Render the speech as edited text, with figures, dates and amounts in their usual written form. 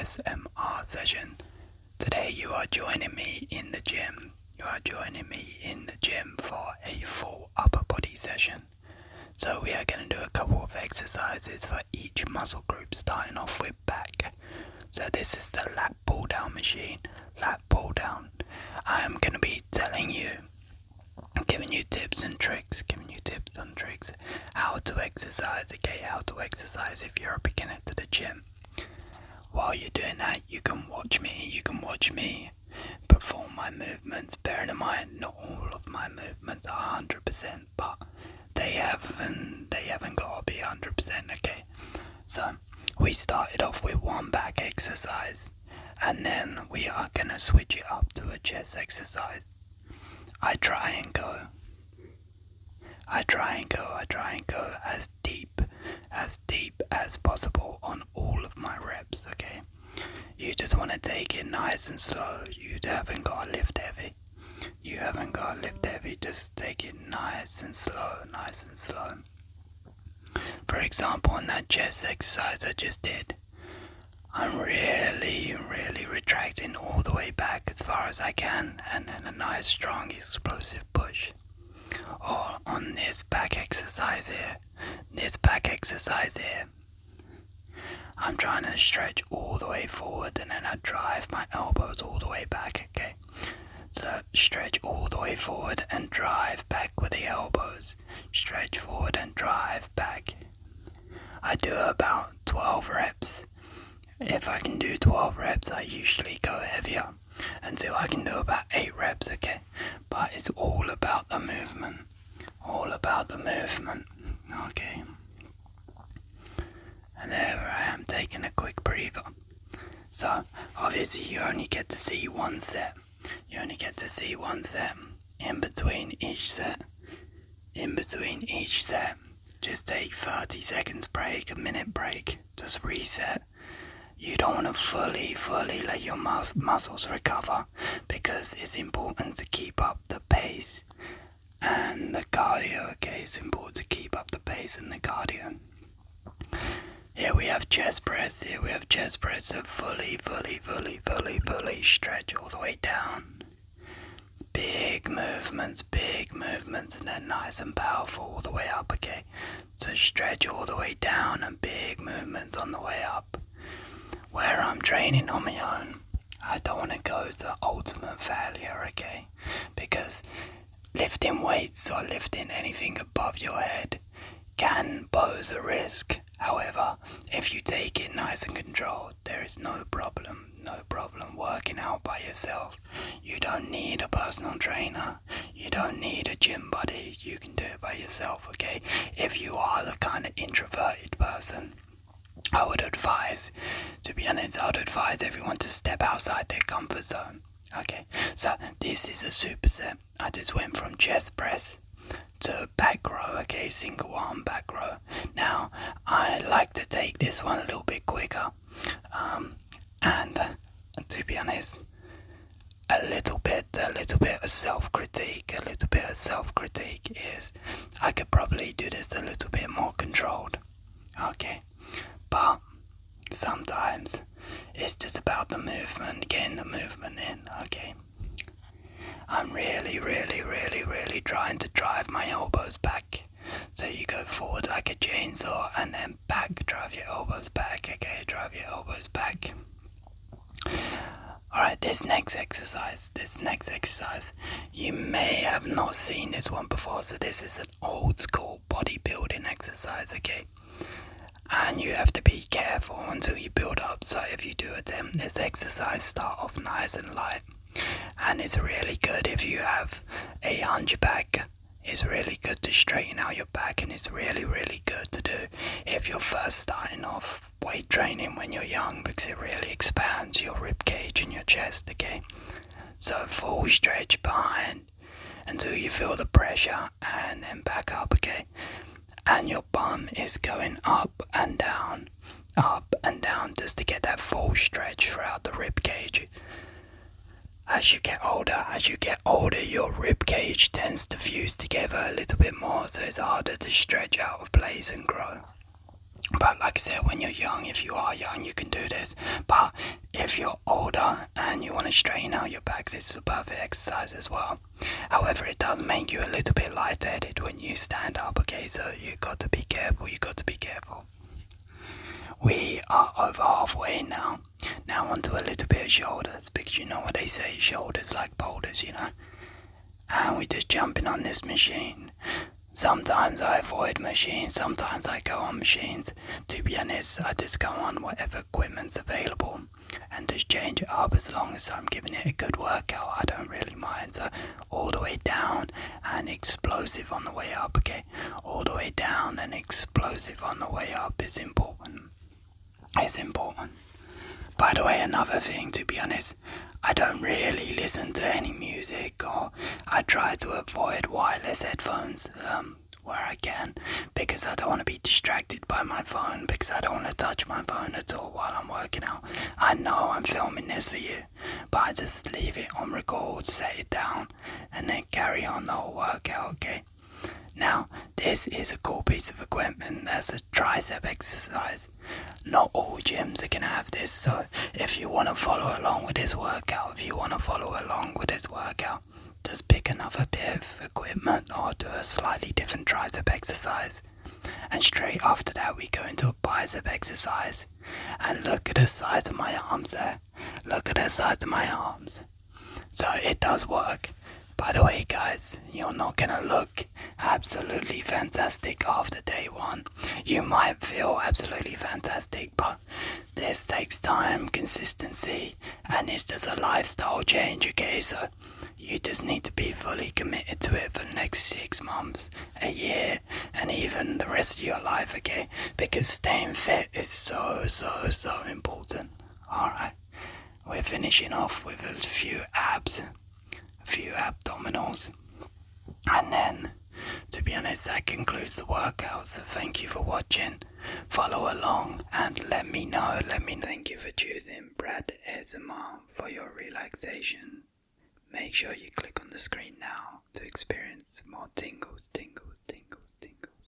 ASMR session. Today you are joining me in the gym. You are joining me in the gym for a full upper body session. So we are going to do a couple of exercises for each muscle group, starting off with back. So this is the lat pull down machine. Lat pull down. I am going to be telling you, giving you tips and tricks, how to exercise, how to exercise if you're a beginner to the gym. While you're doing that, you can watch me perform my movements. Bearing in mind, not all of my movements are 100%, but they haven't got to be 100%, okay? So, we started off with one back exercise, and then we are going to switch it up to a chest exercise. I try and go as deep as possible on all of my reps, okay? You just want to take it nice and slow. You haven't got to lift heavy. Just take it nice and slow. For example, on that chest exercise I just did, I'm really retracting all the way back as far as I can, and then a nice strong explosive push. Or on this back exercise here, I'm trying to stretch all the way forward, and then I drive my elbows all the way back, okay? So stretch all the way forward and drive back with the elbows. Stretch forward and drive back. I do about 12 reps. If I can do 12 reps, I usually go heavier until I can do about 8 reps, okay? But it's all about the movement. Okay? And there I am taking a quick breather. So, obviously you only get to see one set. In between each set. Just take 30 seconds break, a minute break. Just reset. You don't want to fully let your muscles recover, because it's important to keep up the pace and the cardio, okay? It's important to keep up the pace and the cardio. Here we have chest press. So fully stretch all the way down. Big movements, and then nice and powerful all the way up, okay? So stretch all the way down and big movements on the way up. Where I'm training on my own, I don't want to go to ultimate failure, okay? Because lifting weights or lifting anything above your head can pose a risk. However, if you take it nice and controlled, there is no problem working out by yourself. You don't need a personal trainer. You don't need a gym buddy. You can do it by yourself, okay? If you are the kind of introverted person, I would advise everyone to step outside their comfort zone. Okay, so this is a superset. I just went from chest press to back row, okay, single arm back row. Now, I like to take this one a little bit quicker, and to be honest, a little bit of self-critique is I could probably do this a little bit more controlled, okay? But sometimes it's just about the movement, getting the movement in, okay? I'm really trying to drive my elbows back. So you go forward like a chainsaw and then back, drive your elbows back, okay? Drive your elbows back. Alright, this next exercise, you may have not seen this one before, so this is an old school bodybuilding exercise, okay? And you have to be careful until you build up. So if you do attempt this exercise, start off nice and light. And it's really good if you have a hunchback. It's really good to straighten out your back, and it's really good to do if you're first starting off weight training when you're young, because it really expands your rib cage and your chest, okay? So full stretch behind until you feel the pressure, and then back up, okay? And your bum is going up and down, just to get that full stretch throughout the rib cage. As you get older, your rib cage tends to fuse together a little bit more, so it's harder to stretch out of place and grow. But like I said, when you're young, if you are young, you can do this. But if you're older and you want to straighten out your back, this is a perfect exercise as well. However, it does make you a little bit lightheaded when you stand up, okay? So you got to be careful, you got to be careful. We are over halfway now. Now onto a little bit of shoulders, because you know what they say, shoulders like boulders, you know? And we're just jumping on this machine. Sometimes I avoid machines, sometimes I go on machines. To be honest, I just go on whatever equipment's available and just change it up as long as I'm giving it a good workout. I don't really mind. So all the way down and explosive on the way up, okay? All the way down and explosive on the way up is important. It's important. By the way, another thing, to be honest, I don't really listen to any music, or I try to avoid wireless headphones where I can, because I don't want to be distracted by my phone, because I don't want to touch my phone at all while I'm working out. I know I'm filming this for you, but I just leave it on record, set it down, and then carry on the whole workout, okay? Now, this is a cool piece of equipment. That's a tricep exercise. Not all gyms are gonna have this, so if you want to follow along with this workout, just pick another bit of equipment or do a slightly different tricep exercise. And straight after that, we go into a bicep exercise. And look at the size of my arms there. Look at the size of my arms. So it does work. By the way, guys, you're not gonna look absolutely fantastic after day one. You might feel absolutely fantastic, but this takes time, consistency, and it's just a lifestyle change, okay? So you just need to be fully committed to it for the next 6 months, a year, and even the rest of your life, okay? Because staying fit is so important. Alright, we're finishing off with a few abs, a few abdominals, and then, to be honest, that concludes the workout. So thank you for watching. Follow along and let me know. Thank you for choosing Brad ASMR for your relaxation. Make sure you click on the screen now to experience more tingles.